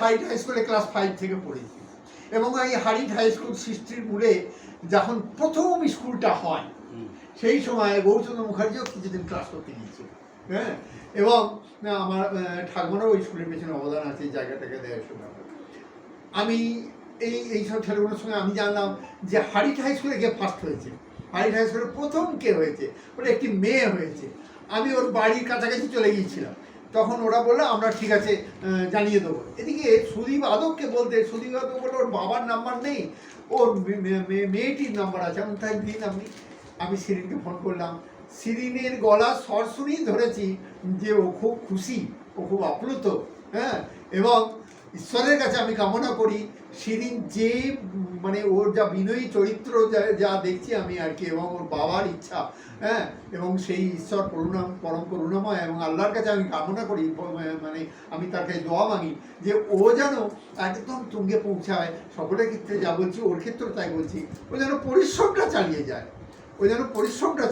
Height high স্কুলে class 5 থেকে পড়েছি, এবং এই হাইট হাই স্কুল সৃষ্টির মূলে যখন প্রথম স্কুলটা হয় সেই সময় গৌরচন্দ্র মুখার্জিও কিছুদিন ক্লাস করতে গিয়েছিল। হ্যাঁ, এবং আমার ঠাকুমারও ওই স্কুলের পেছনে অবদান আছে, এই জায়গাটাকে দেয় শোনা। আমি এইসব ছেলেগুলোর সঙ্গে আমি জানলাম যে হাইট হাই স্কুলে কে ফার্স্ট হয়েছে, হাইট হাই স্কুলে প্রথম কে হয়েছে, ওটা একটি মেয়ে হয়েছে। আমি ওর বাড়ির কাছাকাছি চলে গিয়েছিলাম, তখন ওরা বললো আমরা ঠিক আছে জানিয়ে দেবো। এদিকে সুদীপ আদবকে বলতে, সুদীপ আদব বললো ওর বাবার নাম্বার নেই, ওর মেয়েটির নাম্বার আছে। আমি তাই দিন আমি শিরিনকে ফোন করলাম। শিরিনের গলা স্বর শুনেই ধরেছি যে ও খুব খুশি, ও খুব আপ্লুত। হ্যাঁ, এবং ঈশ্বরের কাছে আমি কামনা করি শিরিন যে মানে ওর যা বিনয়ী চরিত্র যা দেখছি আমি আর কি, এবং ওর বাবার ইচ্ছা, হ্যাঁ, এবং সেই ঈশ্বর পরম করুণাময়, এবং আল্লাহর কাছে আমি কামনা করি, মানে আমি তার কাছে দোয়া মাগি যে ও যেন একদম তুঙ্গে পৌঁছায়। সকলের ক্ষেত্রে যা বলছি ওর ক্ষেত্রেও তাই বলছি, ও যেন পরিশ্রমটা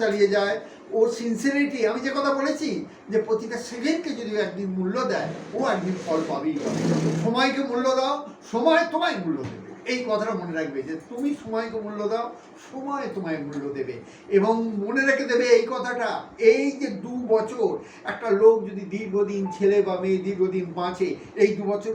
চালিয়ে যায়, ওর সিনসিয়ারিটি। আমি যে কথা বলেছি যে প্রতিটা সেকেন্ডকে যদি একদিন মূল্য দেয়, ও একদিন ফল পাবেই পাবে। সময়কে মূল্য দাও, সময় তোমায় মূল্য দেবে। এই কথাটা মনে রাখবে যে তুমি সময়কে মূল্য দাও, সময় তোমায় মূল্য দেবে। এবং মনে রেখে দেবে এই কথাটা, এই যে 2 বছর একটা লোক যদি দীর্ঘদিন, ছেলে বা মেয়ে দীর্ঘদিন বাঁচে, এই 2 বছর